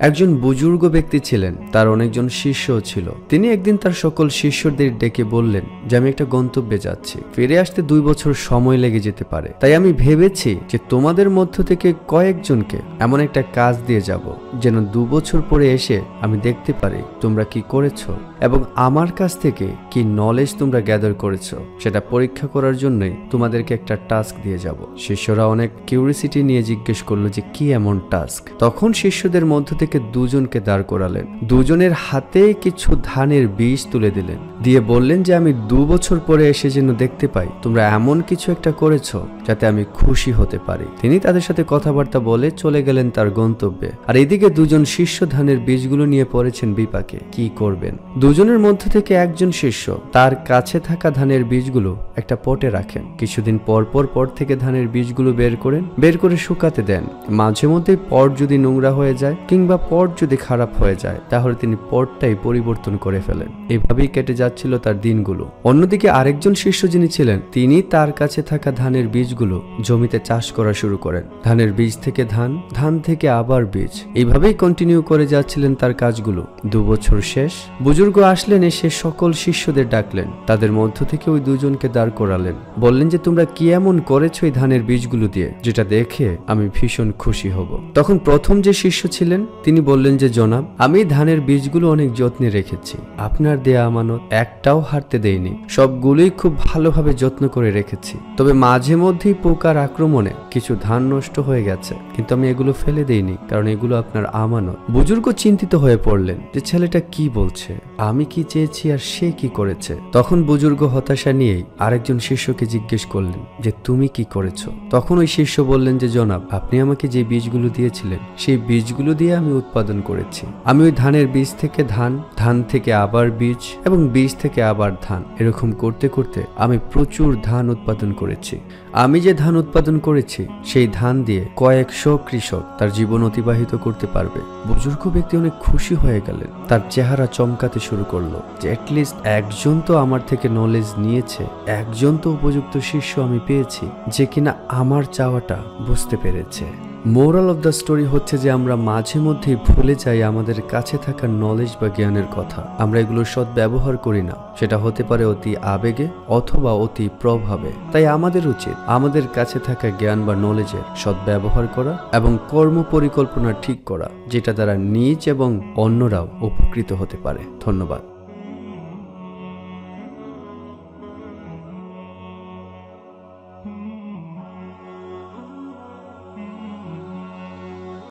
একজন বুজুর্গ ব্যক্তি ছিলেন, তার অনেকজন শিষ্যও ছিল। তিনি একদিন তার সকল শিষ্যদের ডেকে বললেন যে আমি একটা গন্তব্যে যাচ্ছি, ফিরে আসতে 2 বছর সময় লেগে যেতে পারে। তাই আমি ভেবেছি যে তোমাদের মধ্য থেকে কয়েকজনকে এমন একটা কাজ দিয়ে যাব যেন 2 বছর পরে এসে আমি দেখতে পারি তোমরা কি করেছো এবং আমার কাছ থেকে কি নলেজ তোমরা গ্যাদার করেছো সেটা পরীক্ষা করার জন্যই তোমাদেরকে একটা টাস্ক দিয়ে যাব। শিষ্যরা অনেক কিউরিসিটি নিয়ে জিজ্ঞেস করলো যে কি এমন টাস্ক। তখন শিষ্যদের মধ্য থেকে 2 জনকে দাঁড় করালেন, 2 জনের হাতে কিছু ধানের বীজ তুলে দিলেন, দিয়ে বললেন যে আমি 2 বছর পরে এসে যেন দেখতে পাই তোমরা এমন কিছু একটা করেছো যাতে আমি খুশি হতে পারি। তিনি তাদের সাথে কথাবার্তা বলে চলে গেলেন তার গন্তব্যে। আর এদিকে 2 জন শিষ্য ধানের বীজগুলো নিয়ে পড়েছেন বিপাকে, কি করবেন। 2 জনের মধ্য থেকে একজন শিষ্য তার কাছে থাকা ধানের বীজগুলো একটা পটে রাখেন। কিছুদিন পর পর থেকে ধানের বীজগুলো বের করে শুকাতে দেন। মাঝে মধ্যে পট যদি নোংরা হয়ে যায় কিংবা পট যদি খারাপ হয়ে যায় তাহলে তিনি পটটাই পরিবর্তন করে ফেলেন। এভাবেই কেটে যাচ্ছিল তার দিনগুলো। অন্যদিকে আরেকজন শিষ্য যিনি ছিলেন তিনি তার কাছে থাকা ধানের বীজগুলো জমিতে চাষ করা শুরু করেন। ধানের বীজ থেকে ধান, ধান থেকে আবার বীজ, এইভাবেই কন্টিনিউ করে যাচ্ছিলেন তার কাজগুলো। 2 বছর শেষ, বুজুর্গ আসলেন, এসে সকল শিষ্যদের ডাকলেন, তাদের মধ্য থেকে ওই 2 জনকে দাঁড় করালেন, বললেন যে তোমরা কি এমন করেছো এই ধানের বীজগুলো দিয়ে যেটা দেখে আমি ভীষণ খুশি হব। তখন প্রথম যে শিষ্য ছিলেন তিনি বললেন যে জনাব, আমি ধানের বীজগুলো অনেক যত্নে রেখেছি, আপনার দেয়া আমানত একটাও হারতে দেইনি, সবগুলোই খুব ভালোভাবে যত্ন করে রেখেছি। তবে মাঝে মধ্যেই পোকার আক্রমণে কিছু ধান নষ্ট হয়ে গেছে, কিন্তু আমি এগুলো ফেলে দেইনি কারণ এগুলো আপনার আমানত। বুজুর্গ চিন্তিত হয়ে পড়লেন যে ছেলেটা কি বলছে, আমি কি চেয়েছি আর সে কি করেছে। তখন বুজুর্গ হতাশা নিয়েই আরেকজন শিষ্যকে জিজ্ঞেস করলেন যে তুমি কি করেছো। তখন ওই শিষ্য বললেন যে জনাব, আপনি আমাকে যে বীজগুলো দিয়েছিলেন সেই বীজগুলো দিয়ে আমি উৎপাদন করেছি। আমি ওই ধানের বীজ থেকে ধান, ধান থেকে আবার বীজ এবং বীজ থেকে আবার ধান, এরকম করতে করতে আমি প্রচুর ধান উৎপাদন করেছি। আমি যে ধান উৎপাদন করেছি সেই ধান দিয়ে কয়েকশো কৃষক তার জীবন অতিবাহিত করতে পারবে। বুজুর্গ ব্যক্তি অনেক খুশি হয়ে গেলেন, তার চেহারা চমকাতে শুরু করলো যে অ্যাটলিস্ট একজন তো আমার থেকে নলেজ নিয়েছে, একজন তো উপযুক্ত শিষ্য আমি পেয়েছি যে কিনা আমার চাওয়াটা বুঝতে পেরেছে। মোরাল অফ দ্য স্টোরি হচ্ছে যে আমরা মাঝে মধ্যেই ভুলে যাই আমাদের কাছে থাকা নলেজ বা জ্ঞানের কথা। আমরা এগুলোর সৎ ব্যবহার করি না, সেটা হতে পারে অতি আবেগে অথবা অতি প্রভাবে। তাই আমাদের উচিত আমাদের কাছে থাকা জ্ঞান বা নলেজের সৎ ব্যবহার করা এবং কর্ম পরিকল্পনা ঠিক করা, যেটা দ্বারা নিজ এবং অন্যরাও উপকৃত হতে পারে। ধন্যবাদ।